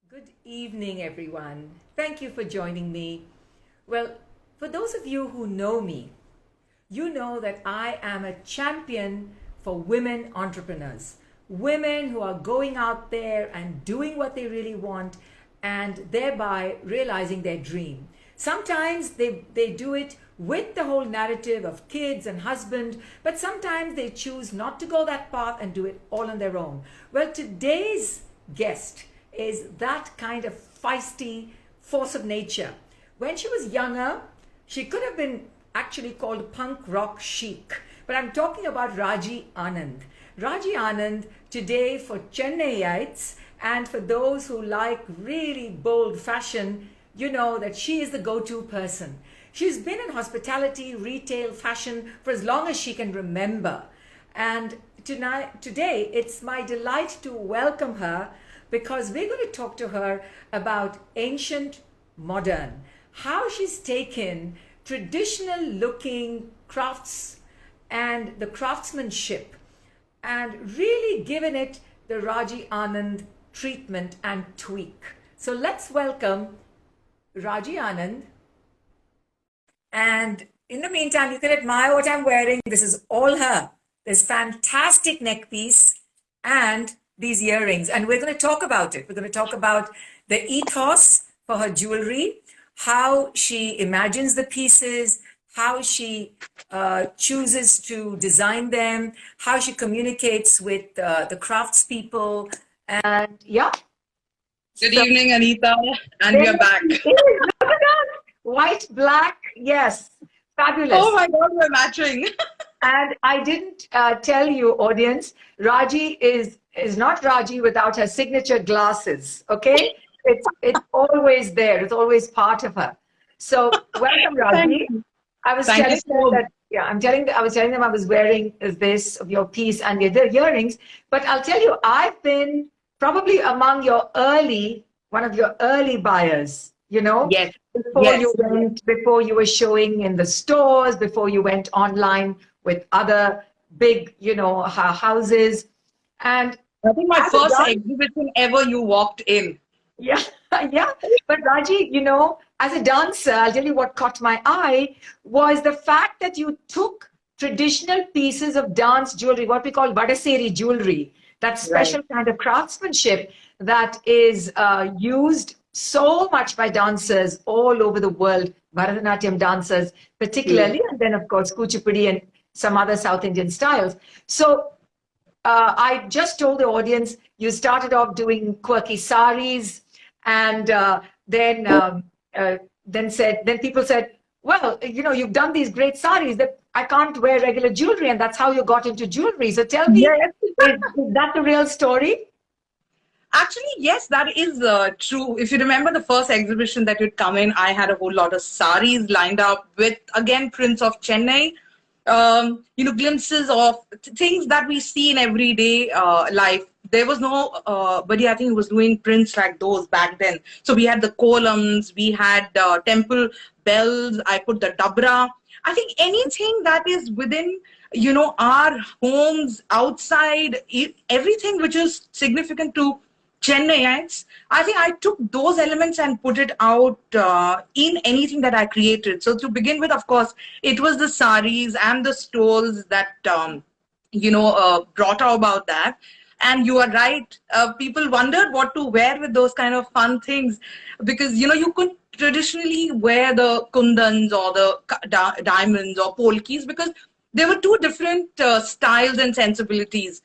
Good evening, everyone. Thank you for joining me. Well, for those of you who know me, you know that I am a champion for women entrepreneurs, women who are going out there and doing what they really want and thereby realizing their dream. Sometimes they do it with the whole narrative of kids and husband, but sometimes they choose not to go that path and do it all on their own. Well, today's guest is that kind of feisty force of nature. When she was younger, she could have been actually called punk rock chic. But I'm talking about Raji Anand. Raji Anand today for Chennaiites and for those who like really bold fashion, you know that she is the go-to person. She's been in hospitality, retail, fashion for as long as she can remember. And today, it's my delight to welcome her because we're going to talk to her about ancient modern, how she's taken traditional looking crafts and the craftsmanship and really given it the Raji Anand treatment and tweak. So let's welcome Raji Anand. And in the meantime, you can admire what I'm wearing. This is all her. This fantastic neck piece and these earrings. And we're going to talk about it. We're going to talk about the ethos for her jewelry, how she imagines the pieces, how she chooses to design them, how she communicates with the craftspeople. And yeah. Good evening, Anita. And we are back. Look at that. White, black, yes. Fabulous. Oh my God, we're matching. And I didn't tell you, audience, Raji is not Raji without her signature glasses, okay? It's always there. It's always part of her. So welcome, Raji. I was telling them that, yeah, I was telling them I was wearing this of your piece and the earrings, but I'll tell you, I've been probably among one of your early buyers, you know? Yes. Before you were showing in the stores, before you went online with other big, houses. And I think my first exhibition ever you walked in. Yeah, yeah. But Raji, as a dancer, I'll tell you what caught my eye was the fact that you took traditional pieces of dance jewelry, what we call Vadaseri jewelry, that special kind of craftsmanship that is used so much by dancers all over the world, Bharatanatyam dancers particularly, and then of course Kuchipudi and some other South Indian styles. So I just told the audience you started off doing quirky saris, and then people said, well, you've done these great saris that I can't wear regular jewelry, and that's how you got into jewelry. So tell me, is that the real story? Actually, yes, that is true. If you remember the first exhibition that you'd come in, I had a whole lot of saris lined up with, again, prints of Chennai. Glimpses of things that we see in everyday life. There was nobody, I think, who was doing prints like those back then. So we had the columns, we had temple bells, I put the dabra. I think anything that is within, our homes, outside, everything which is significant to Chennaiites, I think I took those elements and put it out in anything that I created. So to begin with, of course, it was the saris and the stoles that, brought about that. And you are right. People wondered what to wear with those kind of fun things because, you could traditionally wear the kundans or the diamonds or polkis because there were two different styles and sensibilities.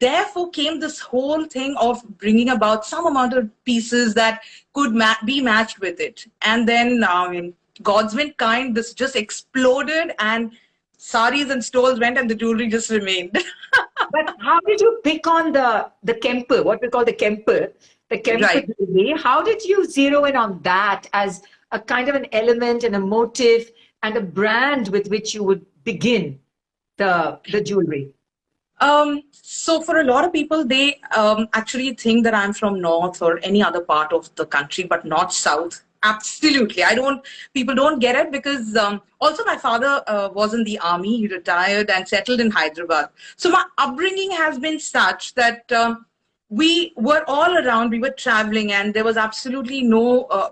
Therefore came this whole thing of bringing about some amount of pieces that could be matched with it. And then in God's been kind, this just exploded and saris and stoles went and the jewelry just remained. But how did you pick on the kempu, what we call the kempu jewelry? How did you zero in on that as a kind of an element and a motive and a brand with which you would begin the jewelry? So for a lot of people, they actually think that I'm from North or any other part of the country, but not South. Absolutely. People don't get it because also my father was in the army. He retired and settled in Hyderabad. So my upbringing has been such that we were all around, we were traveling, and there was absolutely no,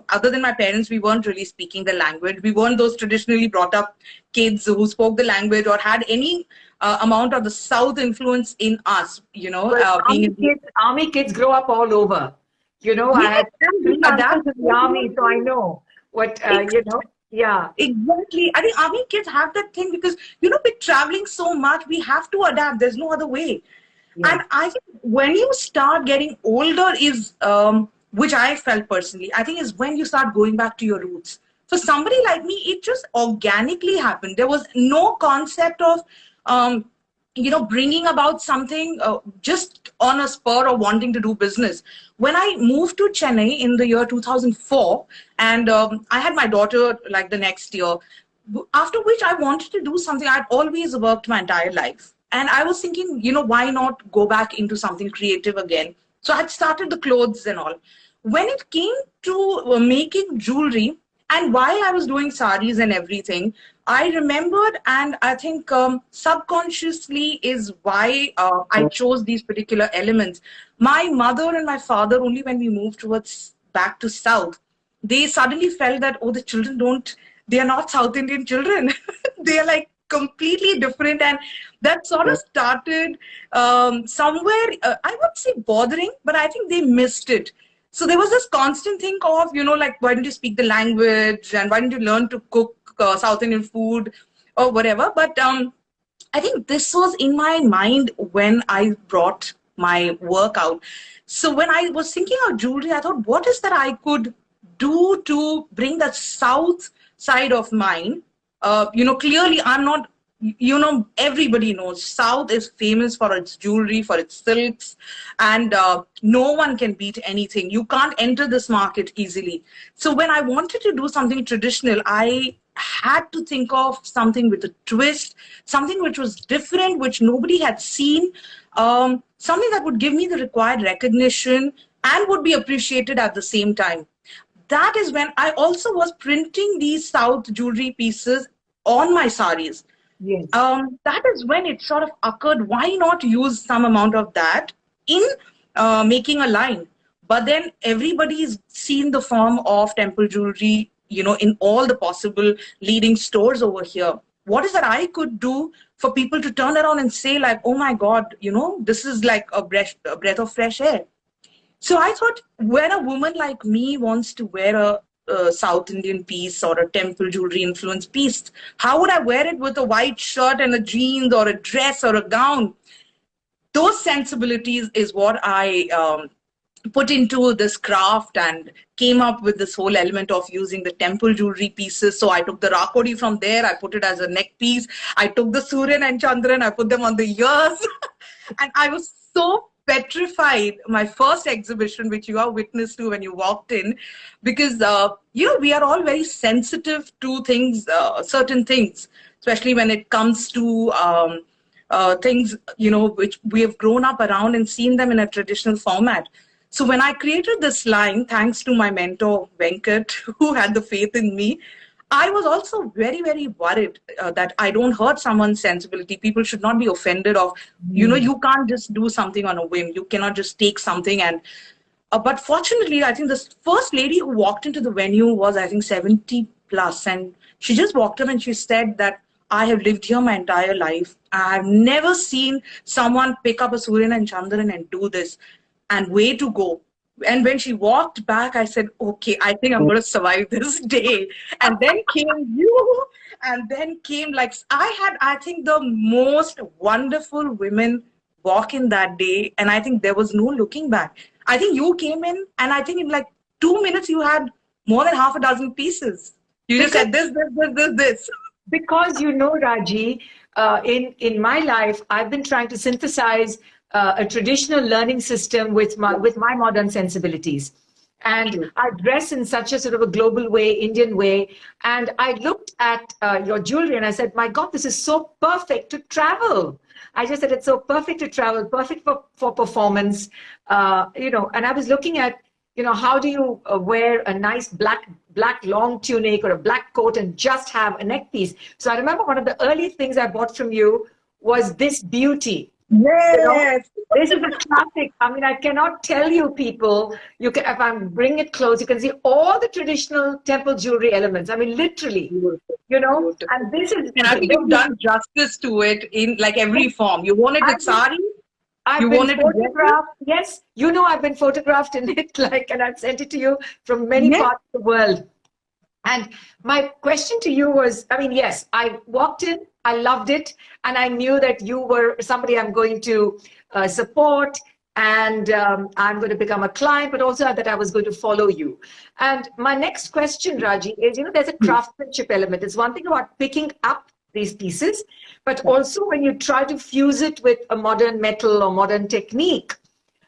other than my parents, we weren't really speaking the language. We weren't those traditionally brought up kids who spoke the language or had any amount of the South influence in us, Well, being in the. army kids grow up all over. You know, I Yes, had and we three adapt. uncles in the army, so I know what, yeah. Exactly. I think army kids have that thing because, we're traveling so much, we have to adapt. There's no other way. Yes. And I think when you start getting older is, which I felt personally, I think is when you start going back to your roots. For somebody like me, it just organically happened. There was no concept of, bringing about something just on a spur or wanting to do business. When I moved to Chennai in the year 2004, and I had my daughter like the next year, after which I wanted to do something. I'd always worked my entire life. And I was thinking, why not go back into something creative again? So I had started the clothes and all. When it came to making jewelry, and while I was doing saris and everything, I remembered, and I think subconsciously is why I chose these particular elements. My mother and my father, only when we moved towards back to South, they suddenly felt that, oh, the children they are not South Indian children. They are like completely different. And that sort of started somewhere, I would say bothering, but I think they missed it. So there was this constant thing of, like, why don't you speak the language and why don't you learn to cook South Indian food or whatever. But I think this was in my mind when I brought my work out. So when I was thinking of jewelry, I thought, what is that I could do to bring that South side of mine? Clearly I'm not, everybody knows South is famous for its jewelry, for its silks, and no one can beat anything. You can't enter this market easily. So when I wanted to do something traditional, I had to think of something with a twist, something which was different, which nobody had seen, something that would give me the required recognition and would be appreciated at the same time. That is when I also was printing these South jewelry pieces on my saris. Yes. That is when it sort of occurred, why not use some amount of that in making a line? But then everybody's seen the form of temple jewelry, in all the possible leading stores over here. What is that I could do for people to turn around and say like, oh my God, this is like a breath of fresh air. So I thought, when a woman like me wants to wear a South Indian piece or a temple jewelry influenced piece, how would I wear it with a white shirt and a jeans or a dress or a gown? Those sensibilities is what I put into this craft and came up with this whole element of using the temple jewelry pieces. So I took the rakodi from there, I put it as a neck piece. I took the Suryan and Chandran, I put them on the ears. And I was so petrified, my first exhibition, which you are witness to when you walked in, because, we are all very sensitive to things, certain things, especially when it comes to things, which we have grown up around and seen them in a traditional format. So when I created this line, thanks to my mentor, Venkat, who had the faith in me, I was also very, very worried that I don't hurt someone's sensibility. People should not be offended of, you can't just do something on a whim. You cannot just take something and, but fortunately, I think this first lady who walked into the venue was, I think, 70 plus. And she just walked up and she said that I have lived here my entire life. I have never seen someone pick up a Suryan and Chandran and do this. And way to go. And when she walked back, I said, okay, I think I'm going to survive this day. And then came you, and then came I think, the most wonderful women walk in that day. And I think there was no looking back. I think you came in, and I think in like 2 minutes, you had more than half a dozen pieces. You just said this. Because, Raji, in my life, I've been trying to synthesize a traditional learning system with my modern sensibilities. And I dress in such a sort of a global way, Indian way. And I looked at your jewelry and I said, my God, this is so perfect to travel. I just said, it's so perfect to travel, perfect for performance. And I was looking at, how do you wear a nice black long tunic or a black coat and just have a neck piece? So I remember one of the early things I bought from you was this beauty. You know, Yes. this is a classic. I mean, I cannot tell you people. You can, if I bring it close, you can see all the traditional temple jewelry elements. I mean, literally, Beautiful. you know. Beautiful. And this is And I think you've done justice to it in like every form. You worn it with I've been, sari, I've you been worn it with dresses. photographed. Yes, you know, I've been photographed in it, like, and I've sent it to you from many Yes. parts of the world. And my question to you was, I mean, yes, I walked in, I loved it, and I knew that you were somebody I'm going to support, and I'm going to become a client, but also that I was going to follow you. And my next question, Raji, is, you know, there's a craftsmanship element. It's one thing about picking up these pieces, but also when you try to fuse it with a modern metal or modern technique.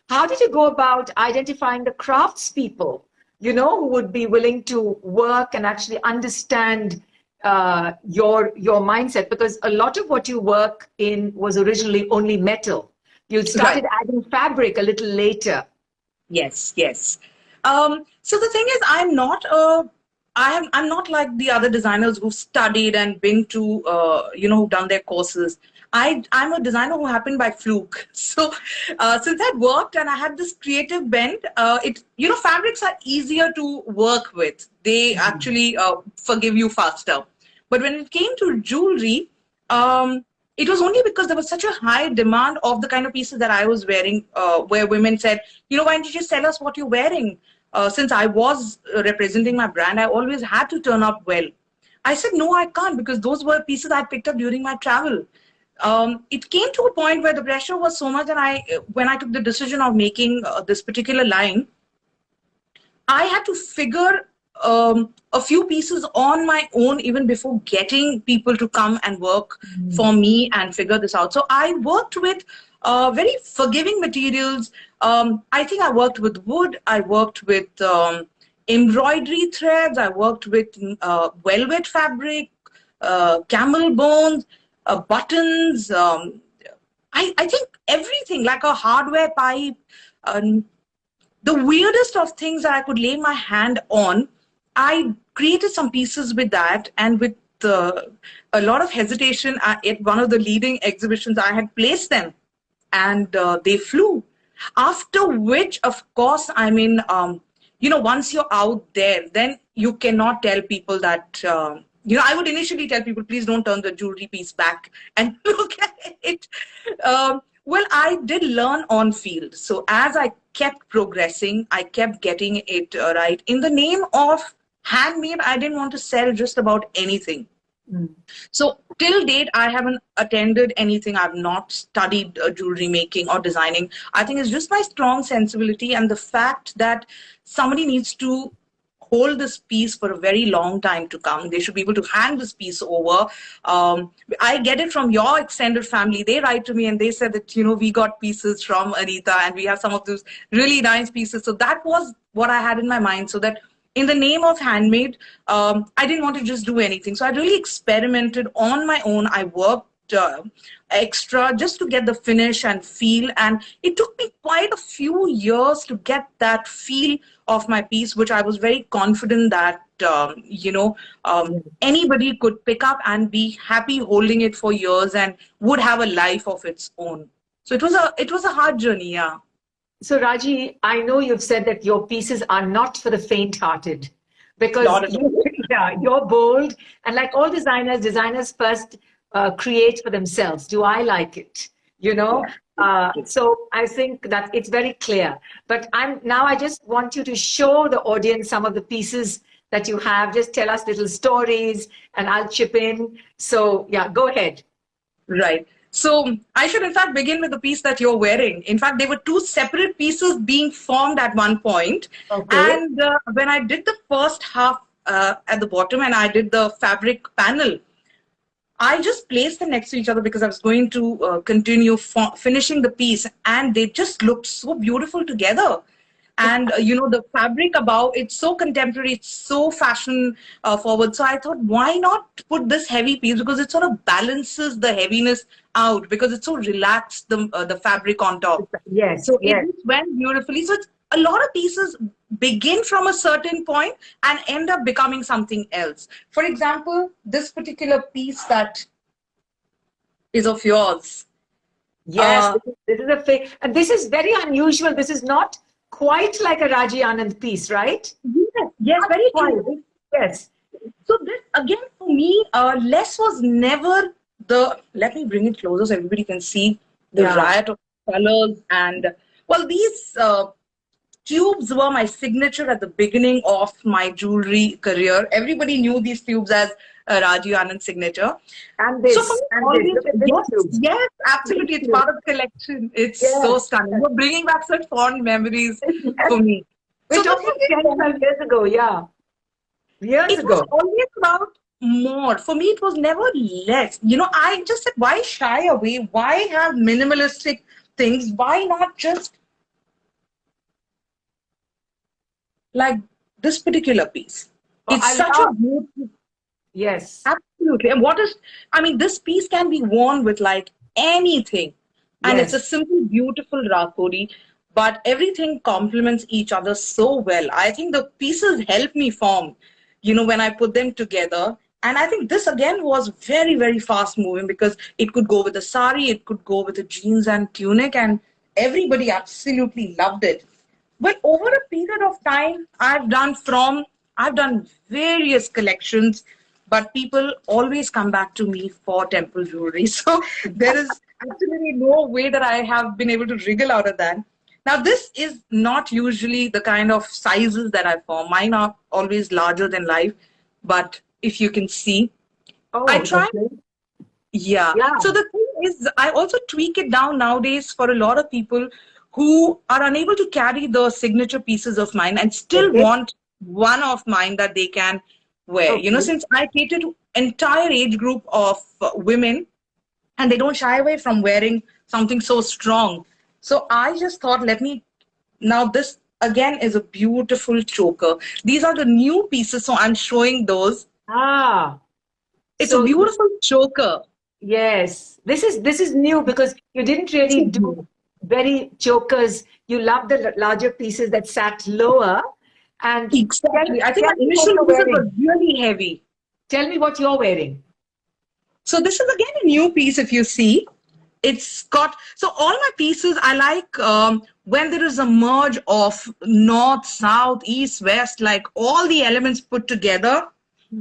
How did you go about identifying the craftspeople, you know, who would be willing to work and actually understand your mindset? Because a lot of what you work in was originally only metal. You Right. started adding fabric a little later. Yes, yes. So the thing is, I'm not like the other designers who've studied and been to, who've done their courses. I'm a designer who happened by fluke. So, since I'd worked and I had this creative bent, fabrics are easier to work with. They actually forgive you faster. But when it came to jewelry, it was only because there was such a high demand of the kind of pieces that I was wearing, where women said, why don't you just tell us what you're wearing? Since I was representing my brand, I always had to turn up well. I said, no, I can't, because those were pieces I picked up during my travel. It came to a point where the pressure was so much, and when I took the decision of making this particular line, I had to figure a few pieces on my own even before getting people to come and work for me and figure this out. So I worked with very forgiving materials. I think I worked with wood. I worked with embroidery threads. I worked with velvet fabric, camel bones, buttons. I think everything, like a hardware pipe. The weirdest of things that I could lay my hand on, I created some pieces with that, and with a lot of hesitation at one of the leading exhibitions, I had placed them, and they flew. After which, of course, I mean, once you're out there, then you cannot tell people that, I would initially tell people, please don't turn the jewelry piece back and look at it. Well, I did learn on field. So as I kept progressing, I kept getting it right. In the name of handmade, I didn't want to sell just about anything. So till date, I haven't attended anything. I've not studied jewelry making or designing. I think it's just my strong sensibility and the fact that somebody needs to hold this piece for a very long time to come. They should be able to hand this piece over. I get it from your extended family. They write to me and they said that, we got pieces from Anita and we have some of those really nice pieces. So that was what I had in my mind. So that in the name of handmade, I didn't want to just do anything. So I really experimented on my own. I worked extra just to get the finish and feel, and it took me quite a few years to get that feel of my piece, which I was very confident that anybody could pick up and be happy holding it for years and would have a life of its own. So it was a hard journey. Yeah. So Raji, I know you've said that your pieces are not for the faint-hearted, because you're bold, and like all designers first create for themselves. Do I like it? So I think that it's very clear. But I just want you to show the audience some of the pieces that you have. Just tell us little stories and I'll chip in. So yeah, go ahead. Right. So I should in fact begin with the piece that you're wearing. In fact, they were two separate pieces being formed at one point. Okay. And when I did the first half at the bottom and I did the fabric panel, I just placed them next to each other because I was going to continue finishing the piece, and they just looked so beautiful together. And the fabric above, it's so contemporary, it's so fashion forward. So I thought, why not put this heavy piece, because it sort of balances the heaviness out, because it's so relaxed, the fabric on top. Yes. So it went beautifully. So it's, a lot of pieces begin from a certain point and end up becoming something else. For example, this particular piece that is of yours, Yes, this is a fake, and this is very unusual. This is not quite like a Raji Anand piece, right? Yes, yes, Not very quite. true. Yes. So this again for me, less was never the. Let me bring it closer so everybody can see the Yeah. riot of colors and well, these tubes were my signature at the beginning of my jewelry career. Everybody knew these tubes as Raji Anand signature. And So for this, me, and this. always, Look at this yes, tube. yes, This absolutely. It's tube. part of the collection. It's so Yes. stunning. You're bringing back such fond memories Yes. for me. We're So the talking thing is, 10, 12 years ago. Yeah. Years it was ago. always about more. For me, it was never less. I just said, why shy away? Why have minimalistic things? Why not just like this particular piece? Oh, It's I such a love. beautiful. Yes. Absolutely. And I mean, this piece can be worn with like anything. And it's a Yes. simple, beautiful rakori, but everything complements each other so well. I think the pieces help me form, when I put them together. And I think this again was very, very fast moving because it could go with a sari, it could go with a jeans and tunic, and everybody absolutely loved it. But over a period of time, I've done various collections, but people always come back to me for temple jewelry. So there is absolutely no way that I have been able to wriggle out of that. Now, this is not usually the kind of sizes that I form. Mine are always larger than life, but if you can see, I Oh, try. okay. Yeah. Yeah. So the thing is, I also tweak it down nowadays for a lot of people who are unable to carry the signature pieces of mine and still Okay. want one of mine that they can wear. Okay. Since I cater to entire age group of women and they don't shy away from wearing something so strong. So I just thought, now this again is a beautiful choker. These are the new pieces, so I'm showing those. Ah. It's a So beautiful choker. yes, this is new because you didn't really do very chokers. You love the larger pieces that sat lower. And Exactly. I think tell my me what initial you're pieces were wearing. really heavy. Tell me what you're wearing. So this is again a new piece if you see. It's got, so all my pieces I like when there is a merge of north, south, east, west, like all the elements put together,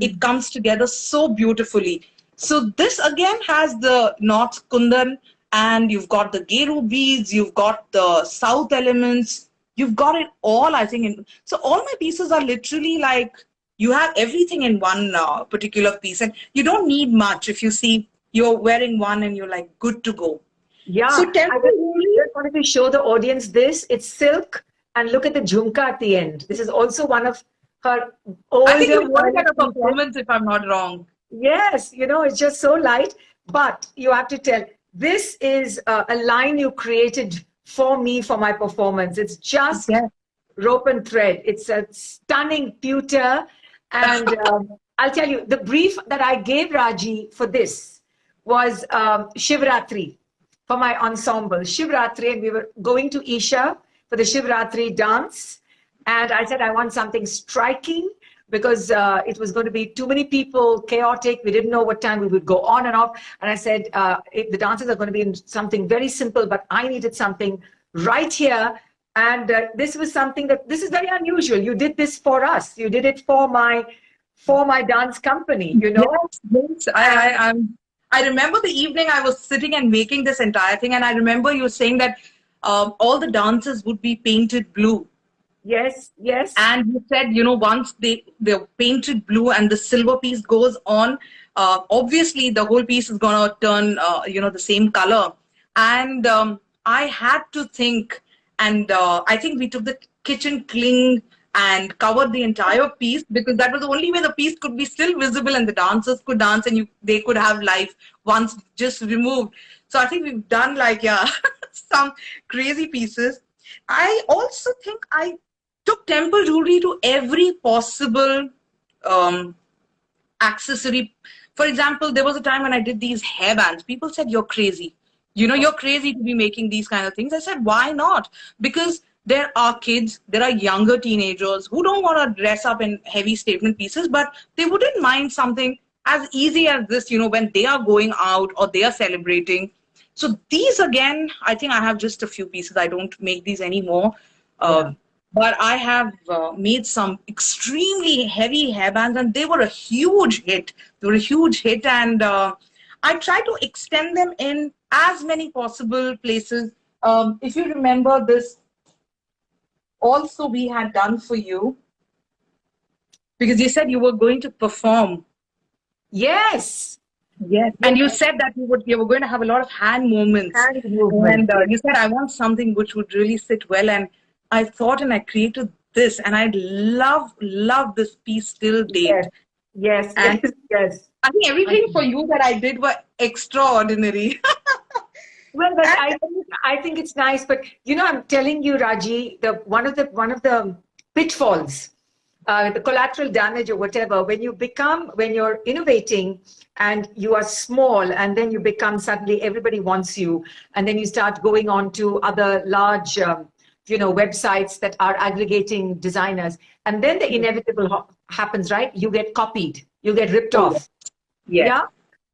it comes together so beautifully. So this again has the north kundan and you've got the geru beads, you've got the south elements, you've got it all, I think. So all my pieces are literally like, you have everything in one particular piece and you don't need much. If you see, you're wearing one and you're like good to go. So Yeah, temple I just, jewelry, just wanted to show the audience this. It's silk, and look at the jhumka at the end. This is also one of her I think older you won it early at a pieces. performance if I'm not wrong. Yes, it's just so light. But you have to tell, this is a line you created for me for my performance. It's just Yes. rope and thread. It's a stunning pewter. And I'll tell you, the brief that I gave Raji for this was Shivratri for my ensemble. Shivratri, and we were going to Isha for the Shivratri dance. And I said, I want something striking because it was going to be too many people, chaotic. We didn't know what time we would go on and off. And I said, the dances are going to be in something very simple, but I needed something right here. And this was something this is very unusual. You did this for us. You did it for my dance company, Yes, yes. I remember the evening I was sitting and making this entire thing, and I remember you saying that all the dances would be painted blue. Yes, yes. And you said, once they're painted blue and the silver piece goes on, obviously the whole piece is going to turn, the same color. And I had to think, and I think we took the kitchen cling and covered the entire piece because that was the only way the piece could be still visible and the dancers could dance and they could have life once just removed. So I think we've done some crazy pieces. I also think I took temple jewelry to every possible accessory. For example, there was a time when I did these hairbands. People said, you're crazy. You're crazy to be making these kind of things. I said, why not? Because there are kids, there are younger teenagers who don't want to dress up in heavy statement pieces, but they wouldn't mind something as easy as this, when they are going out or they are celebrating. So these again, I think I have just a few pieces. I don't make these anymore. Yeah. But I have made some extremely heavy hairbands, and they were a huge hit. They were a huge hit, and I try to extend them in as many possible places. If you remember this, also we had done for you, because you said you were going to perform. Yes. Yes. And you said that you were going to have a lot of hand movements. Hand movement. And you said, I want something which would really sit well. And I thought and I created this. And I love this piece till date. Yes. Yes. And Yes. Yes. I think everything for you that I did were extraordinary. Well, but I think it's nice. But you know, I'm telling you, Raji, one of the pitfalls, the collateral damage or whatever, when you're innovating and you are small, and then you become suddenly everybody wants you, and then you start going on to other large, websites that are aggregating designers, and then the inevitable happens, right? You get copied, you get ripped off. Yes. Yeah.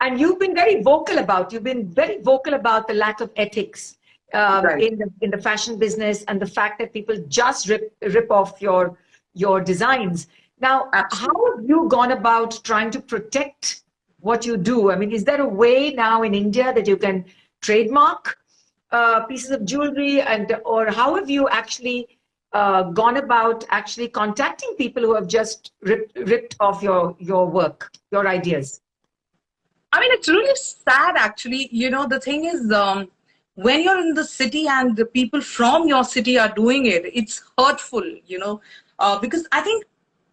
And you've been very vocal about the lack of ethics Right. in the fashion business, and the fact that people just rip off your designs. Now, Absolutely. how have you gone about trying to protect what you do? I mean, is there a way now in India that you can trademark pieces of jewelry, or how have you actually gone about actually contacting people who have just ripped off your work, your ideas? I mean, it's really sad, actually. The thing is, when you're in the city and the people from your city are doing it, it's hurtful, because I think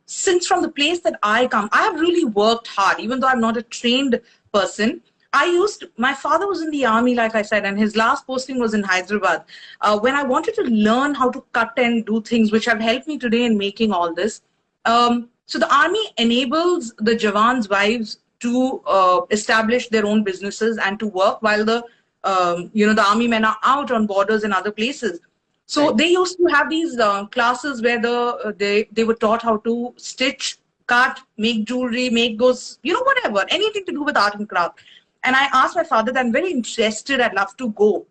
since from the place that I come, I have really worked hard, even though I'm not a trained person. My father was in the army, like I said, and his last posting was in Hyderabad. When I wanted to learn how to cut and do things, which have helped me today in making all this. So the army enables the Jawan's wives to establish their own businesses and to work while the army men are out on borders and other places. So Right. they used to have these classes where they were taught how to stitch, cut, make jewelry, make those, whatever, anything to do with art and craft. And I asked my father that I'm very interested, I'd love to go.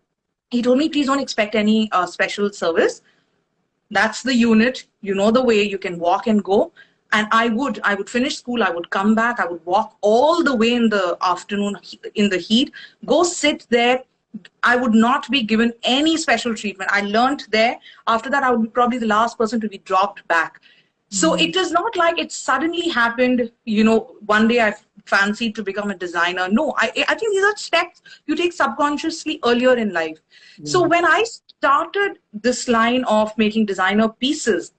He told me, please don't expect any special service. That's the unit, the way, you can walk and go. And I would finish school, I would come back, I would walk all the way in the afternoon in the heat, go sit there. I would not be given any special treatment. I learned there. After that, I would be probably the last person to be dropped back. So it is not like it suddenly happened, one day I fancied to become a designer. No, I think these are steps you take subconsciously earlier in life. So when I started this line of making designer pieces,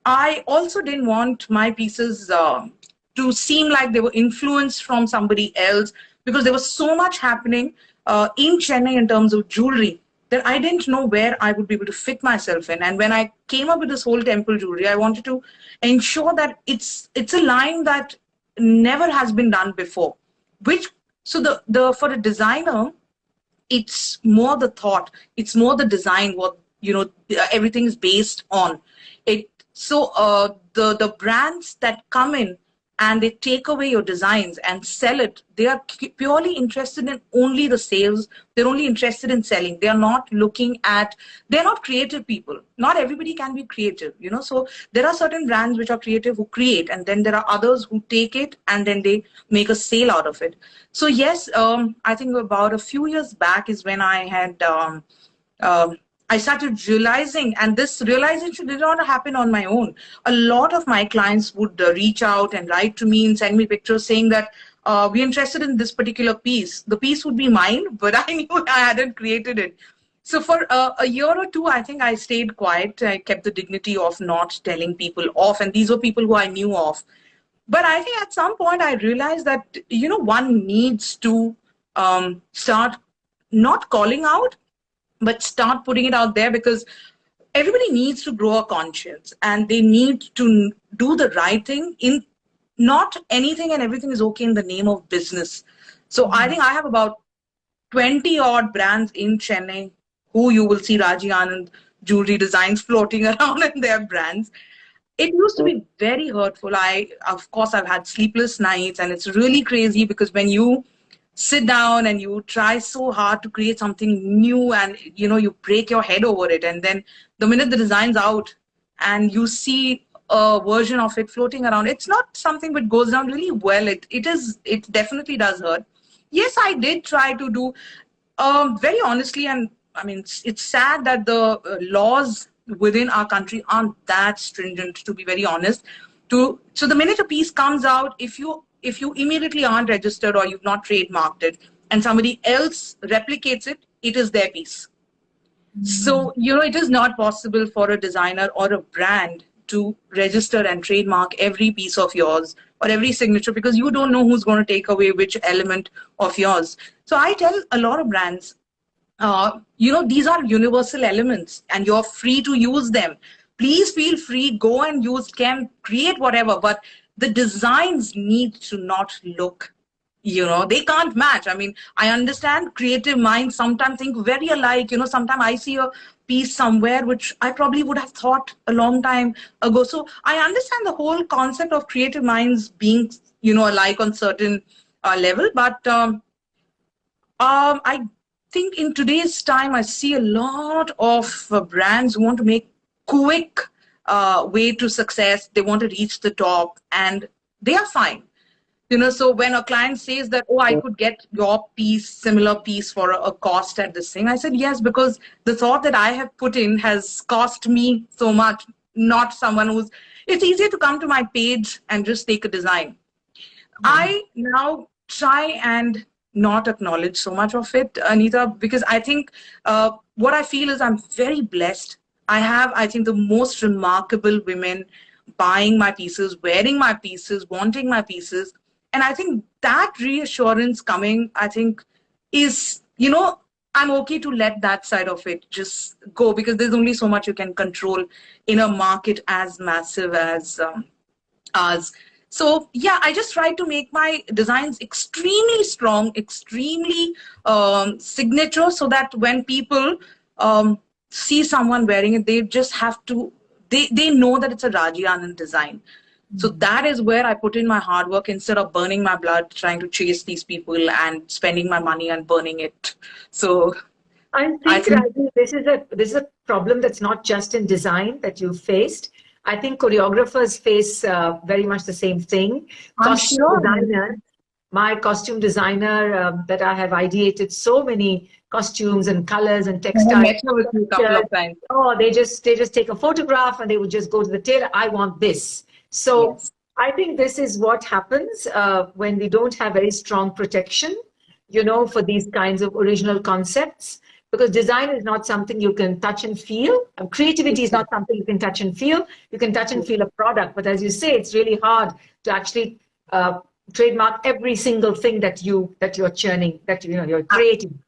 I also didn't want my pieces to seem like they were influenced from somebody else, because there was so much happening in Chennai in terms of jewelry that I didn't know where I would be able to fit myself in. And when I came up with this whole temple jewelry, I wanted to ensure that it's a line that never has been done before. So for a designer, it's more the thought, it's more the design, what everything is based on it. So the brands that come in and they take away your designs and sell it, they are purely interested in only the sales. They're only interested in selling. They're not creative people. Not everybody can be creative, So there are certain brands which are creative who create, and then there are others who take it and then they make a sale out of it. So yes, I think about a few years back is when I had I started realizing, and this realization did not happen on my own. A lot of my clients would reach out and write to me and send me pictures saying that we're interested in this particular piece. The piece would be mine, but I knew I hadn't created it. So for a year or two, I think I stayed quiet. I kept the dignity of not telling people off, and these were people who I knew of. But I think at some point I realized that, one needs to start not calling out, but start putting it out there, because everybody needs to grow a conscience and they need to do the right thing. In not anything and everything is okay in the name of business. So I think I have about 20 odd brands in Chennai who you will see Raji Anand jewelry designs floating around in their brands. It used to be very hurtful. Of course, I've had sleepless nights, and it's really crazy because when you sit down and you try so hard to create something new, and you break your head over it, and then the minute the design's out and you see a version of it floating around, it's not something that goes down really well. It definitely does hurt. Yes, I did try to do, very honestly, and I mean, it's sad that the laws within our country aren't that stringent, to be very honest. So the minute a piece comes out, if you immediately aren't registered or you've not trademarked it, and somebody else replicates it, it is their piece. So, it is not possible for a designer or a brand to register and trademark every piece of yours or every signature, because you don't know who's going to take away which element of yours. So I tell a lot of brands, these are universal elements and you're free to use them. Please feel free, go and can create whatever, but the designs need to not look, they can't match. I mean, I understand creative minds sometimes think very alike. Sometimes I see a piece somewhere which I probably would have thought a long time ago. So I understand the whole concept of creative minds being, alike on certain level. But I think in today's time, I see a lot of brands who want to make quick way to success. They want to reach the top, and they are fine. So when a client says that, oh, I could get your piece, similar piece for a cost at this thing, I said, yes, because the thought that I have put in has cost me so much, not someone it's easier to come to my page and just take a design. I now try and not acknowledge so much of it, Anita, because I think what I feel is I'm very blessed. I have, I think, the most remarkable women buying my pieces, wearing my pieces, wanting my pieces. And I think that reassurance coming, I think, is, I'm okay to let that side of it just go, because there's only so much you can control in a market as massive as ours. So yeah, I just try to make my designs extremely strong, extremely signature, so that when people see someone wearing it, they just have to, they know that it's a Raji Anand design. So that is where I put in my hard work, instead of burning my blood trying to chase these people and spending my money and burning it. So I think Raji, this is a problem that's not just in design that you faced. I think choreographers face very much the same thing. My costume designer that I have ideated so many costumes and colors and textiles. They just take a photograph and they would just go to the tailor. I want this. So yes. I think this is what happens when we don't have very strong protection, for these kinds of original concepts. Because design is not something you can touch and feel. Creativity is not something you can touch and feel. You can touch and feel a product, but as you say, it's really hard to actually trademark every single thing that you're churning, that you're creating.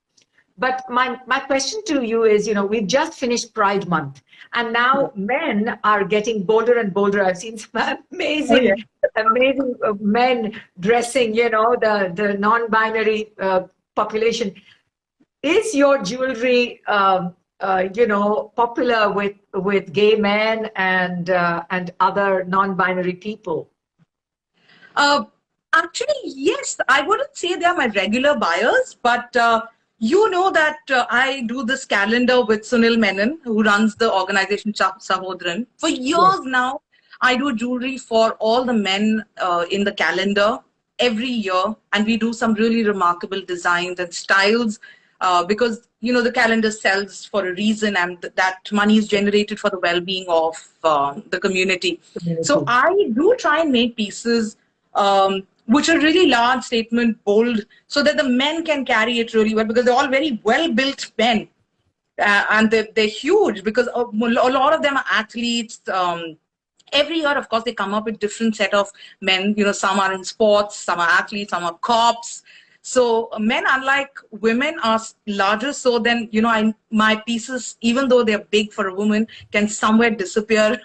But my question to you is, we've just finished Pride Month, and now men are getting bolder and bolder. I've seen some amazing men dressing, the non-binary population. Is your jewelry, popular with gay men and other non-binary people? Actually, yes. I wouldn't say they are my regular buyers, but you know that I do this calendar with Sunil Menon, who runs the organization Sahodran. For years now, I do jewelry for all the men in the calendar every year, and we do some really remarkable designs and styles. Because the calendar sells for a reason, and that money is generated for the well-being of the community. So I do try and make pieces which are really large, statement, bold, so that the men can carry it really well, because they're all very well-built men, and they're huge, because a lot of them are athletes. Every year, of course, they come up with different set of men. Some are in sports, some are athletes, some are cops. So men, unlike women, are larger. So then, my pieces, even though they're big for a woman, can somewhere disappear.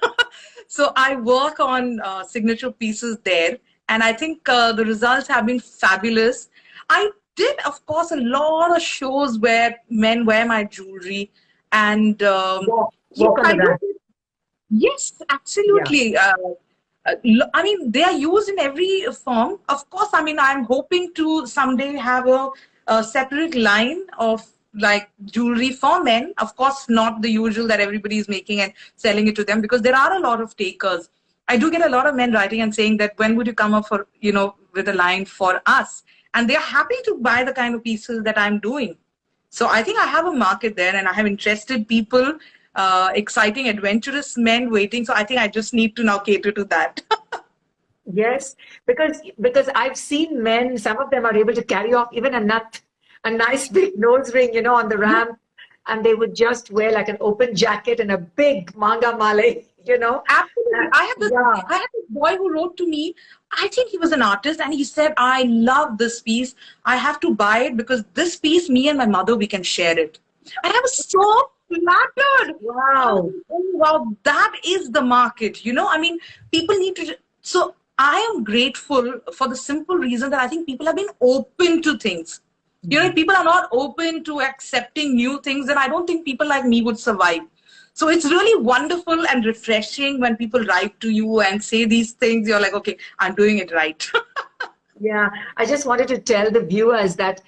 So I work on signature pieces there. And I think the results have been fabulous. I did, of course, a lot of shows where men wear my jewelry. And yes, absolutely. Yeah. I mean, they are used in every form. Of course, I mean, I'm hoping to someday have a separate line of like jewelry for men. Of course, not the usual that everybody is making and selling it to them, because there are a lot of takers. I do get a lot of men writing and saying that when would you come up for, with a line for us? And they are happy to buy the kind of pieces that I'm doing. So I think I have a market there, and I have interested people, exciting, adventurous men waiting. So I think I just need to now cater to that. Yes, because I've seen men, some of them are able to carry off even a nice big nose ring, on the ramp, and they would just wear like an open jacket and a big manga male. Absolutely. I have this boy who wrote to me. I think he was an artist, and he said, I love this piece. I have to buy it because this piece, me and my mother, we can share it. And I was so flattered. Wow. Oh, wow, that is the market. I mean, people need to. So I am grateful for the simple reason that I think people have been open to things. If people are not open to accepting new things, then I don't think people like me would survive. So it's really wonderful and refreshing when people write to you and say these things. You're like, okay, I'm doing it right. Yeah, I just wanted to tell the viewers that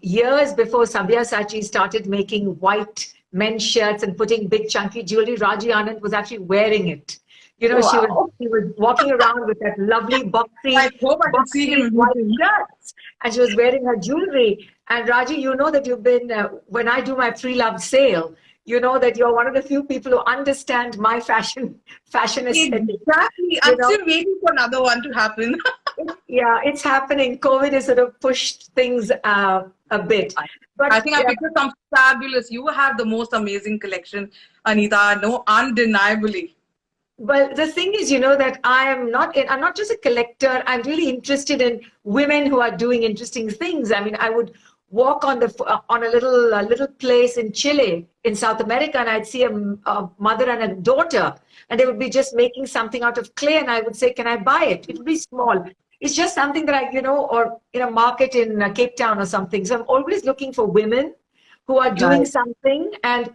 years before Sabyasachi started making white men's shirts and putting big chunky jewelry, Raji Anand was actually wearing it. Wow. She was walking around with that lovely boxy, I hope I can see him. white shirts, and she was wearing her jewelry. And Raji, you know that you've been, when I do my free love sale, you know that you're one of the few people who understand my fashion aesthetic. Exactly. I'm still waiting for another one to happen. Yeah, it's happening. COVID has sort of pushed things a bit. But I think I picked up some fabulous. You have the most amazing collection, Anita. No, undeniably. Well, the thing is, that I'm not just a collector. I'm really interested in women who are doing interesting things. I mean, I would walk on a little place in Chile, in South America, and I'd see a mother and a daughter, and they would be just making something out of clay, and I would say, can I buy it? It would be small. It's just something that or in a market in Cape Town or something. So I'm always looking for women who are doing something. And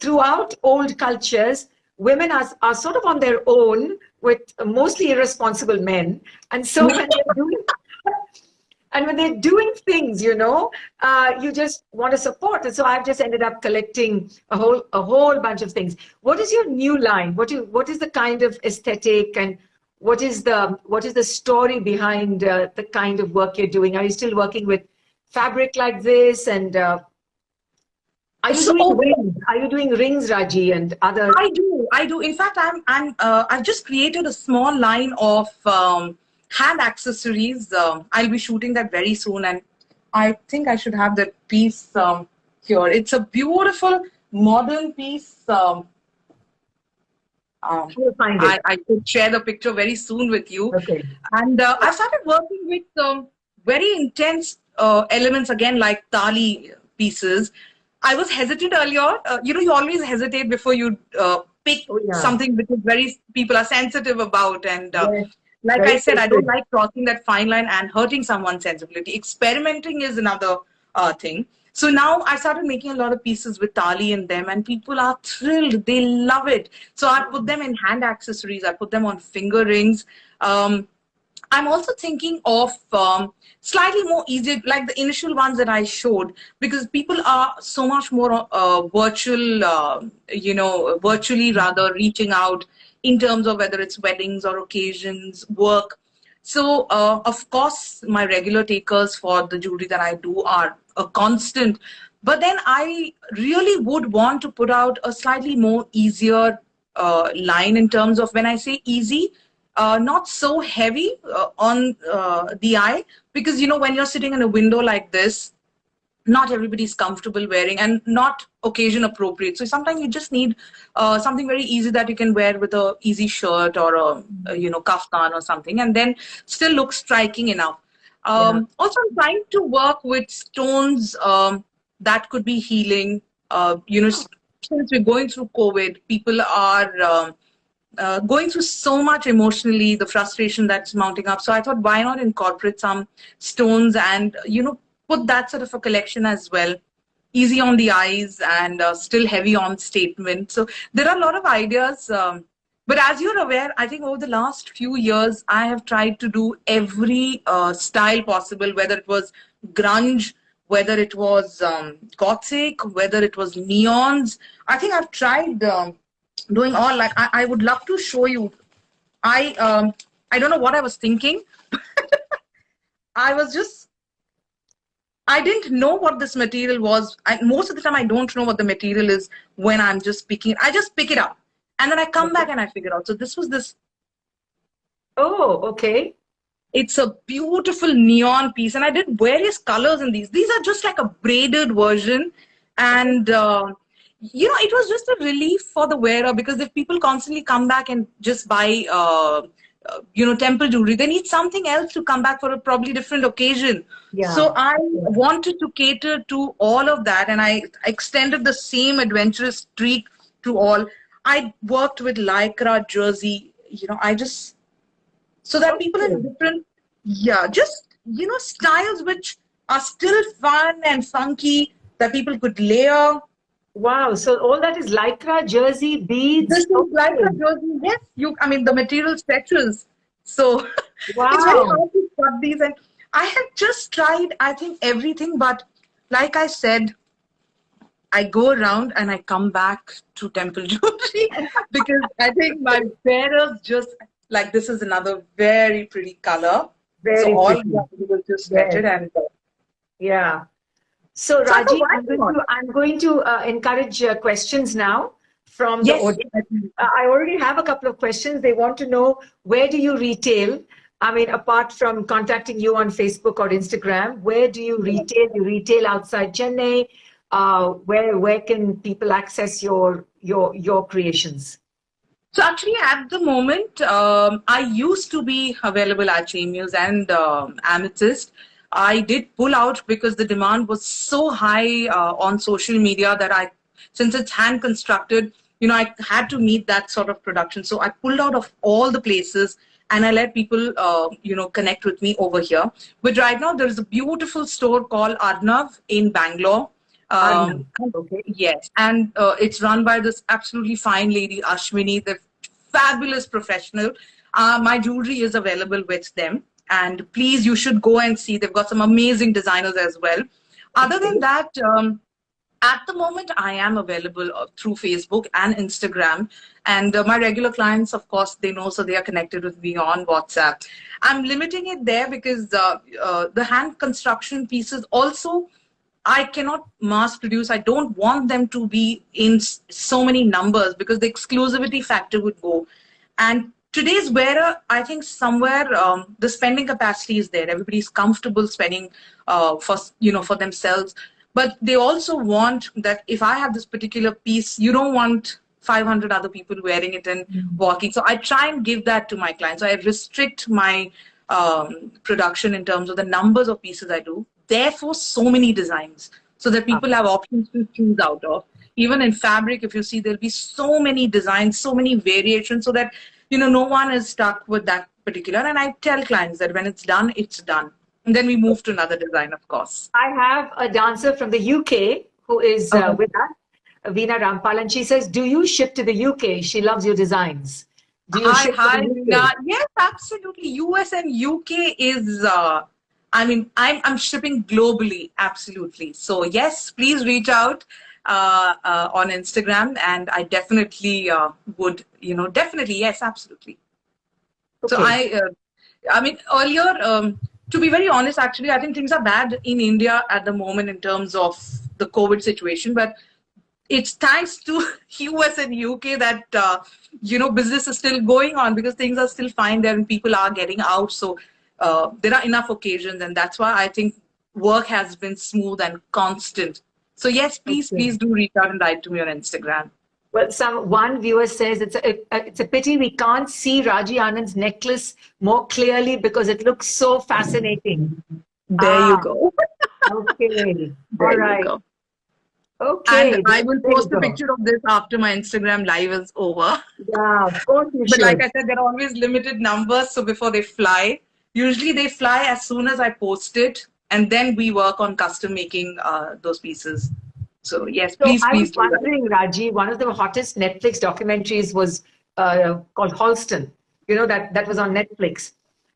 throughout old cultures, women are sort of on their own with mostly irresponsible men. And so when they're doing things, you just want to support. And so I've just ended up collecting a whole bunch of things. What is your new line? What is the kind of aesthetic, and what is the story behind the kind of work you're doing? Are you still working with fabric like this? And are you doing rings, Raji, and other? I do. In fact, I've just created a small line of hand accessories. I'll be shooting that very soon, and I think I should have that piece here. It's a beautiful modern piece. I could share the picture very soon with you. Okay. And I started working with very intense elements again, like tali pieces. I was hesitant earlier. You always hesitate before you pick something which people are sensitive about. And like I said, I don't like crossing that fine line and hurting someone's sensibility. Experimenting is another thing. So now I started making a lot of pieces with tali in them, and people are thrilled. They love it. So I put them in hand accessories. I put them on finger rings. I'm also thinking of slightly more easy, like the initial ones that I showed, because people are so much more virtually rather reaching out in terms of whether it's weddings or occasions, work. So, of course, my regular takers for the jewelry that I do are a constant. But then I really would want to put out a slightly more easier line in terms of, when I say easy, not so heavy on the eye, because, when you're sitting in a window like this, not everybody's comfortable wearing and not occasion appropriate. So sometimes you just need something very easy that you can wear with a easy shirt or a kaftan or something, and then still look striking enough. Also, I'm trying to work with stones that could be healing. Since we're going through COVID, people are going through so much emotionally, the frustration that's mounting up. So I thought, why not incorporate some stones and, put that sort of a collection as well. Easy on the eyes and still heavy on statement. So there are a lot of ideas But as you're aware, I think over the last few years, I have tried to do every style possible, whether it was grunge, whether it was gothic, whether it was neons. I think I've tried doing all. Like I would love to show you. I don't know what I was thinking. I was just, I didn't know what this material was. Most of the time, I don't know what the material is when I'm just picking it. I just pick it up. And then I come back and I figure out. So this was this. Oh, okay. It's a beautiful neon piece. And I did various colors in these. These are just like a braided version. And, you know, it was just a relief for the wearer, because if people constantly come back and just buy, you know, temple jewelry, they need something else to come back for a probably different occasion. Yeah. So I wanted to cater to all of that. And I extended the same adventurous streak to all. I worked with lycra, jersey, you know, I just, so that people in different, yeah, just, you know, styles which are still fun and funky that people could layer. Wow. So all that is lycra, jersey, beads. This is lycra jersey. Yes, I mean, the material stretches. So Wow. it's very hard to cut these. And I have just tried, I think, everything. But like I said, I go around and I come back to temple jewelry because I think my wearers just, like, this is another very pretty color. Very so all pretty. you have to do is just stretch it and Yeah. So So I Raji, thought, I'm going to encourage questions now from the yes. audience. I already have a couple of questions. They want to know, where do you retail? I mean, apart from contacting you on Facebook or Instagram, where do you retail? You retail outside Chennai. Where can people access your creations? So actually, at the moment, I used to be available at Chemius and Amethyst. I did pull out because the demand was so high on social media that since it's hand constructed, you know, I had to meet that sort of production. So I pulled out of all the places and I let people, you know, connect with me over here. But right now, there's a beautiful store called Arnav in Bangalore. Okay. Yes, and it's run by this absolutely fine lady, Ashwini. They're fabulous professional. My jewelry is available with them. And please, you should go and see. They've got some amazing designers as well. Other than that, at the moment, I am available through Facebook and Instagram. And my regular clients, of course, they know, so they are connected with me on WhatsApp. I'm limiting it there because the hand construction pieces also, I cannot mass produce. I don't want them to be in so many numbers because the exclusivity factor would go. And today's wearer, I think somewhere the spending capacity is there. Everybody's comfortable spending for themselves. But they also want that if I have this particular piece, you don't want 500 other people wearing it and walking. So I try and give that to my clients. So I restrict my production in terms of the numbers of pieces I do. Therefore, so many designs so that people have options to choose out of. Even in fabric, if you see, there'll be so many designs, so many variations, so that, you know, no one is stuck with that particular. And I tell clients that when it's done, it's done. And then we move to another design, of course. I have a dancer from the UK who is with us, Veena Rampal, and she says, do you ship to the UK? She loves your designs. Do you ship to the UK? Yes, absolutely. US and UK is... I mean, I'm shipping globally, absolutely. So yes, please reach out on Instagram, and I definitely would, you know, definitely, yes, absolutely. Okay. So I mean, earlier, to be very honest, actually, I think things are bad in India at the moment in terms of the COVID situation, but it's thanks to US and UK that, you know, business is still going on because things are still fine there and people are getting out. So there are enough occasions, and that's why I think work has been smooth and constant. So yes, please do reach out and write to me on Instagram. Well, one viewer says it's a pity we can't see Raji Anand's necklace more clearly because it looks so fascinating. There you go. Okay. All right. Okay. And I will post a picture of this after my Instagram live is over. Yeah, of course you should. But like I said, there are always limited numbers, so before they fly. Usually they fly as soon as I post it, and then we work on custom making those pieces. So yes, please, I please. was wondering, Raji, one of the hottest Netflix documentaries was called Halston, that was on Netflix.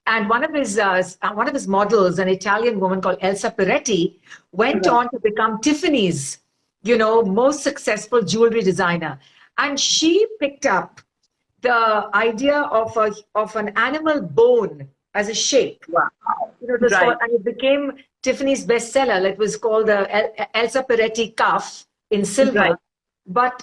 And one of his models, an Italian woman called Elsa Peretti, went Right. on to become Tiffany's, most successful jewelry designer. And she picked up the idea of an animal bone as a shape. Wow. It was Right. and it became Tiffany's bestseller. It was called the Elsa Peretti cuff in silver. Right. But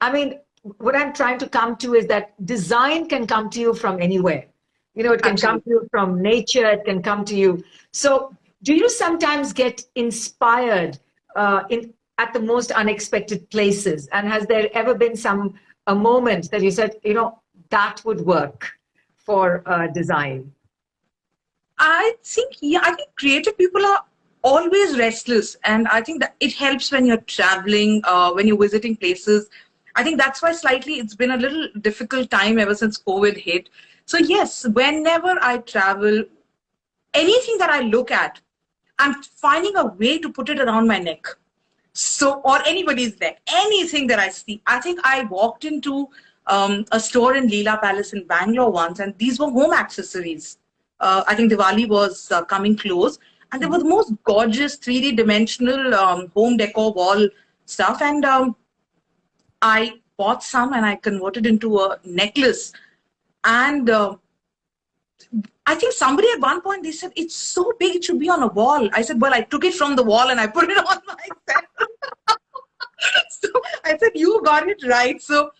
I mean, what I'm trying to come to is that design can come to you from anywhere. It can come to you from nature. It can come to you. So, do you sometimes get inspired at the most unexpected places? And has there ever been a moment that you said, that would work for design? I think creative people are always restless, and I think that it helps when you're traveling, when you're visiting places. I think that's why slightly it's been a little difficult time ever since COVID hit. So yes, whenever I travel, anything that I look at, I'm finding a way to put it around my neck. So, or anybody's neck, anything that I see. I think I walked into a store in Leela Palace in Bangalore once, and these were home accessories. I think Diwali was coming close, and there was the most gorgeous 3D dimensional home decor wall stuff. And I bought some and I converted into a necklace. And I think somebody at one point, they said, it's so big, it should be on a wall. I said, well, I took it from the wall and I put it on myself. So I said, you got it right. So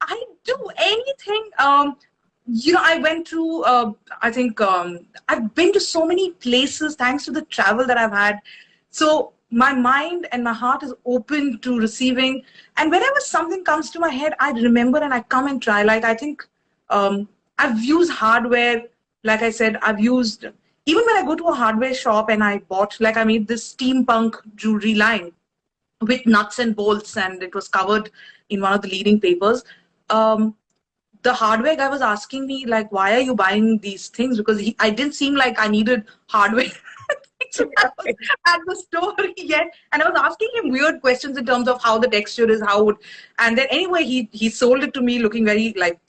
I do anything. I went to, I've been to so many places thanks to the travel that I've had. So my mind and my heart is open to receiving. And whenever something comes to my head, I remember and I come and try. Like, I think I've used hardware. Like I said, I've used, even when I go to a hardware shop and I bought, like I made this steampunk jewelry line with nuts and bolts, and it was covered in one of the leading papers. The hardware guy was asking me, like, why are you buying these things? Because I didn't seem like I needed hardware at the store yet. And I was asking him weird questions in terms of how the texture is, and then anyway, he sold it to me looking very like,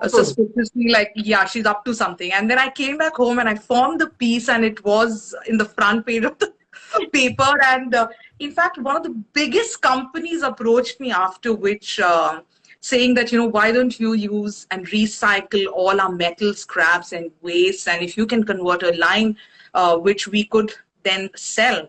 suspiciously, like, yeah, she's up to something. And then I came back home and I formed the piece, and it was in the front page of the paper. And in fact, one of the biggest companies approached me after, which saying that, why don't you use and recycle all our metal scraps and waste, and if you can convert a line which we could then sell.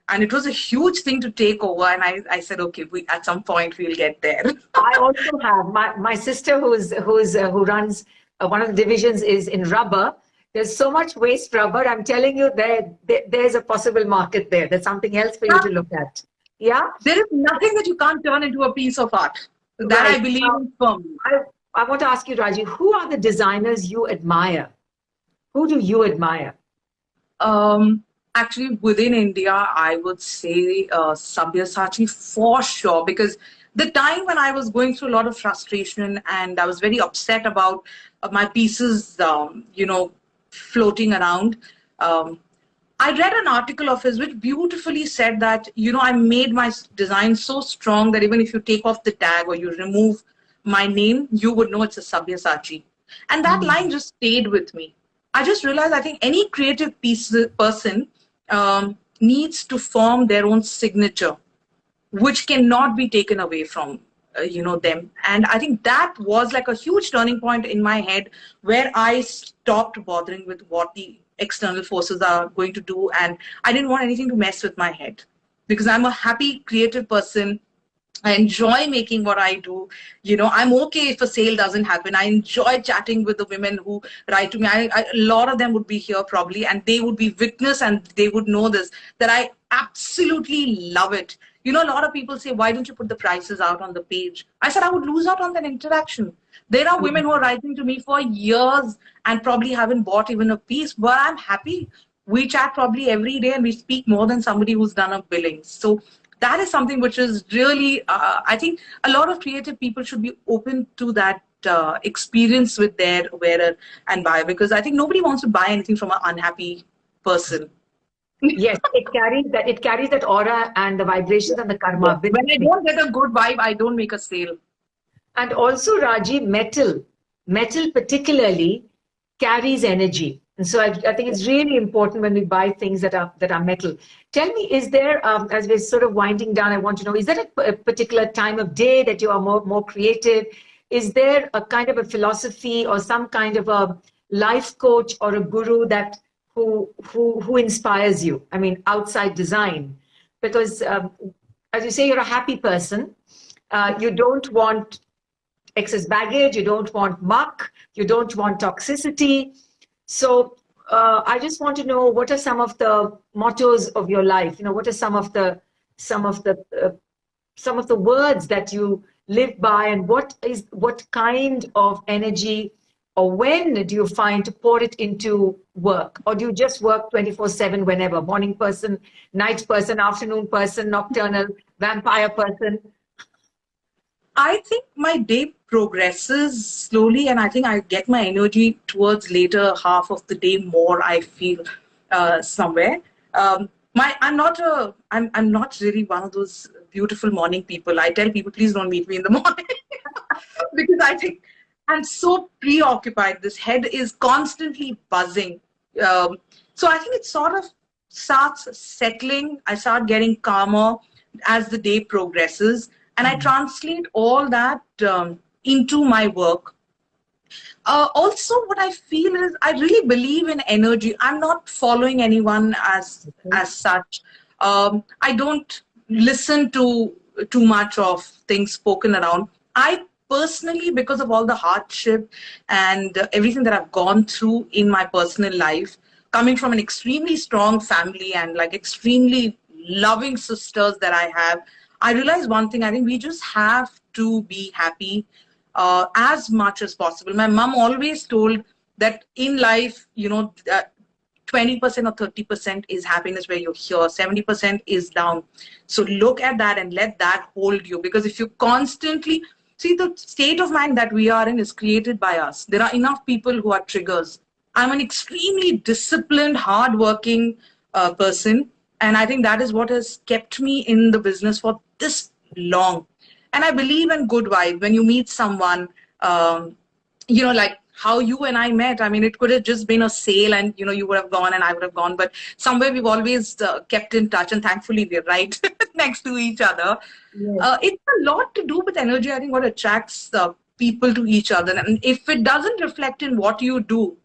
And it was a huge thing to take over. And I said, okay, at some point we'll get there. I also have my sister who runs one of the divisions is in rubber. There's so much waste rubber. I'm telling you, there's a possible market there. There's something else for you to look at. Yeah. There is nothing that you can't turn into a piece of art. That right. I believe in firmly. I want to ask you, Raji, who are the designers you admire? Who do you admire? Actually, within India, I would say Sabyasachi for sure, because the time when I was going through a lot of frustration and I was very upset about my pieces, floating around, I read an article of his which beautifully said that, I made my design so strong that even if you take off the tag or you remove my name, you would know it's a Sabyasachi. And that line just stayed with me. I just realized I think any creative person needs to form their own signature, which cannot be taken away from, them. And I think that was like a huge turning point in my head where I stopped bothering with what the external forces are going to do. And I didn't want anything to mess with my head because I'm a happy, creative person. I enjoy making what I do. I'm okay if a sale doesn't happen. I enjoy chatting with the women who write to me. A lot of them would be here probably, and they would be witness and they would know this, that I absolutely love it. A lot of people say, why don't you put the prices out on the page? I said, I would lose out on that interaction. There are women who are writing to me for years and probably haven't bought even a piece, but I'm happy. We chat probably every day and we speak more than somebody who's done a billing. So that is something which is really, I think a lot of creative people should be open to that experience with their wearer and buyer, because I think nobody wants to buy anything from an unhappy person. Yes, it carries that aura and the vibrations and the karma. When I don't get a good vibe, I don't make a sale. And also, Raji, metal particularly carries energy. And so I think it's really important when we buy things that are metal. Tell me, is there, as we're sort of winding down, I want to know, is there a particular time of day that you are more creative? Is there a kind of a philosophy or some kind of a life coach or a guru that who inspires you? I mean, outside design, because as you say, you're a happy person. You don't want excess baggage, you don't want muck, you don't want toxicity. So I just want to know, what are some of the mottos of your life? You know, what are some of the words that you live by, and what kind of energy, or when do you find to pour it into work? Or do you just work 24/7 whenever? Morning person, night person, afternoon person, nocturnal, vampire person? I think my day progresses slowly, and I think I get my energy towards later half of the day more. I feel somewhere. I'm not really one of those beautiful morning people. I tell people, please don't meet me in the morning because I think I'm so preoccupied. This head is constantly buzzing. So I think it sort of starts settling. I start getting calmer as the day progresses, and I translate all that into my work. Also, what I feel is I really believe in energy. I'm not following anyone as such. I don't listen to too much of things spoken around. I personally, because of all the hardship and everything that I've gone through in my personal life, coming from an extremely strong family and like extremely loving sisters that I have, I realized one thing. I think we just have to be happy as much as possible. My mom always told that in life, 20% or 30% is happiness where you're here, 70% is down. So look at that and let that hold you. Because if you constantly see, the state of mind that we are in is created by us. There are enough people who are triggers. I'm an extremely disciplined, hardworking person. And I think that is what has kept me in the business for this long. And I believe in good vibes. When you meet someone, like how you and I met, I mean, it could have just been a sale and, you would have gone and I would have gone. But somewhere we've always kept in touch, and thankfully we're right next to each other. Yes. It's a lot to do with energy. I think what attracts people to each other. And if it doesn't reflect in what you do,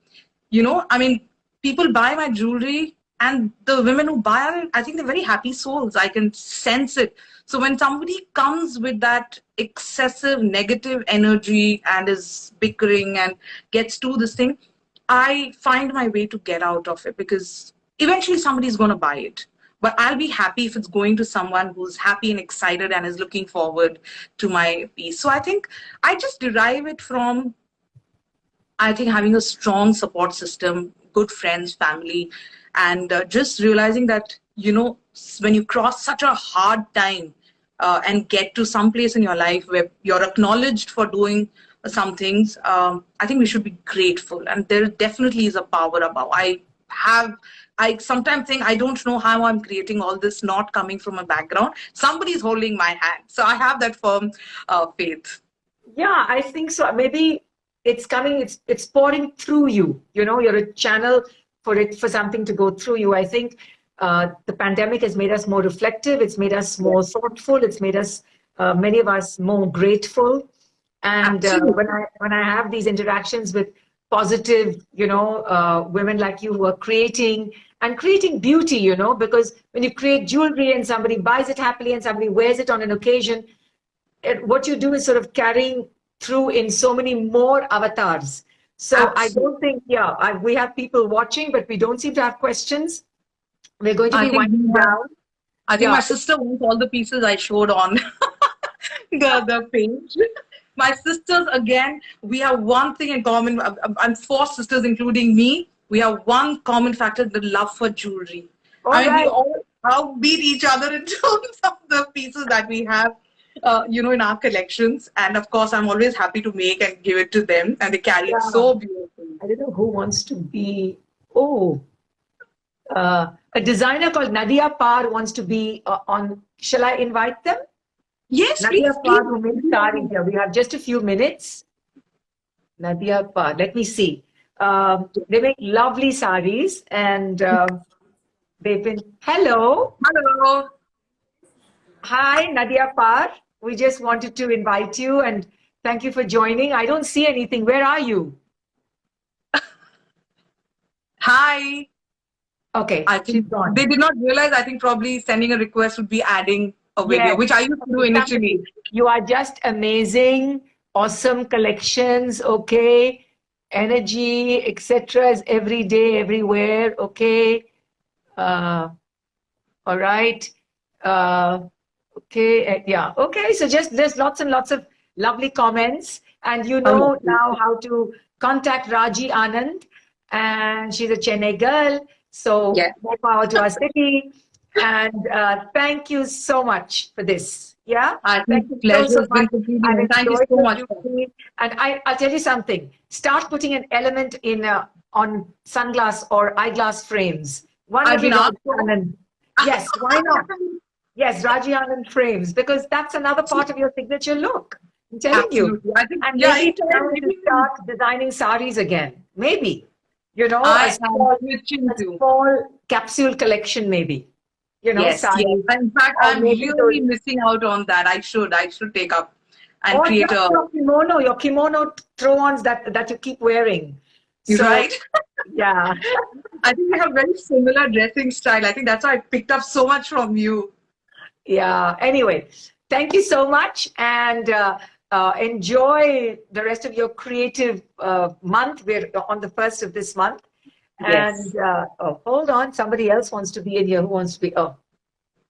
I mean, people buy my jewelry, and the women who buy it, I think they're very happy souls. I can sense it. So when somebody comes with that excessive negative energy and is bickering and gets to this thing, I find my way to get out of it, because eventually somebody's going to buy it. But I'll be happy if it's going to someone who's happy and excited and is looking forward to my piece. So I think I just derive it from, I think, having a strong support system, good friends, family, and just realizing that, when you cross such a hard time and get to some place in your life where you're acknowledged for doing some things, I think we should be grateful. And there definitely is a power above. I sometimes think I don't know how I'm creating all this, not coming from a background. Somebody's holding my hand. So I have that firm faith. Yeah, I think so. Maybe it's coming, it's pouring through you. You're a channel for something to go through you. I think the pandemic has made us more reflective. It's made us more thoughtful. It's made us, many of us, more grateful. And when I have these interactions with positive, women like you who are creating beauty, because when you create jewelry and somebody buys it happily and somebody wears it on an occasion, what you do is sort of carrying through in so many more avatars. So absolutely. I don't think, we have people watching, but we don't seem to have questions. We're going to be winding down. I think my sister wants all the pieces I showed on the page. My sisters, again, we have one thing in common. I'm 4 sisters, including me. We have one common factor, the love for jewelry. We all outbeat each other in terms of the pieces that we have. In our collections, and of course I'm always happy to make and give it to them, and they carry it so beautifully. I don't know who wants to be a designer called Nadia Par wants to be on. Shall I invite them? Yes, Nadia please, Par, who please. makes saris here. We have just a few minutes. Nadia Par, let me see. They make lovely saris, and they've been. Hello. Hello. Hi, Nadia Par. We just wanted to invite you and thank you for joining. I don't see anything. Where are you? Hi. Okay, I she's think they gone. did not realize. I think probably sending a request would be adding a video, Yes, which I used to do initially. somebody. You are just amazing. Awesome collections. Okay, energy, etc. is every day, everywhere. Okay. Uh, all right. Uh, okay. Yeah. Okay. So just there's lots and lots of lovely comments, and you Oh, know yes. now how to contact Raji Anand, and she's a Chennai girl. So Yes. more power to our city. And thank you so much for this. Yeah. I Thank think you so, pleasure so has much. been completely I've mine. Thank you enjoyed so your much. jewelry. And I'll tell you something. Start putting an element in on sunglass or eyeglass frames. One I've little been asked Raji for. Anand. Yes, why not? Yes, Raji Anand frames, because that's another part of your signature look. I'm telling you. Absolutely. I think, And yeah, maybe it's anytime, time to maybe start designing saris again. Maybe. You know, I am switching a to. small capsule collection, maybe. You know, Yes, yes. saris. In fact, Or I'm maybe those. really missing out on that. I should take up and Or create just a, your kimono throw-ons that you keep wearing. So, right? yeah. I think we have very similar dressing style. I think that's why I picked up so much from you. Yeah. Anyway, thank you so much and enjoy the rest of your creative month. We're on the first of this month. Yes. And oh, hold on. Somebody else wants to be in here. Who wants to be? Oh,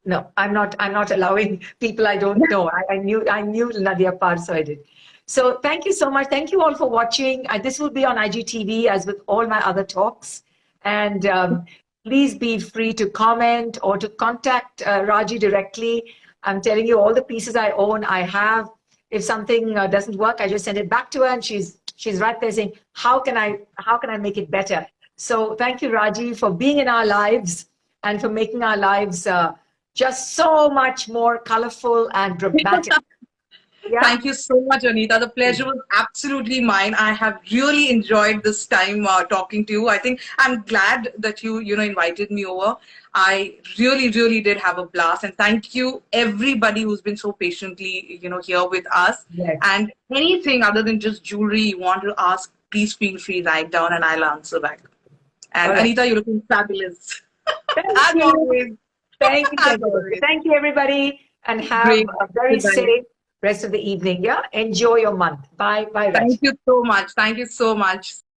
no, I'm not. I'm not allowing people I don't know. I knew Nadia Par, so I did. So thank you so much. Thank you all for watching. This will be on IGTV as with all my other talks. And please be free to comment or to contact Raji directly. I'm telling you, all the pieces I own, I have. If something doesn't work, I just send it back to her, and she's right there saying, how can I make it better? So thank you, Raji, for being in our lives and for making our lives just so much more colorful and dramatic. Yeah. Thank you so much, Anita. The pleasure was absolutely mine. I have really enjoyed this time talking to you. I think I'm glad that you invited me over. I really, really did have a blast. And thank you, everybody who's been so patiently, here with us. Yes. And anything other than just jewelry you want to ask, please feel free, write down and I'll answer back. And All right. Anita, you're looking fabulous. Thank As you. always. Thank you. As Thank you. always. Thank you, everybody, and have Great. a very Goodbye. safe rest of the evening. Yeah. Enjoy your month. Bye. Bye, Thank Raj. you so much. Thank you so much.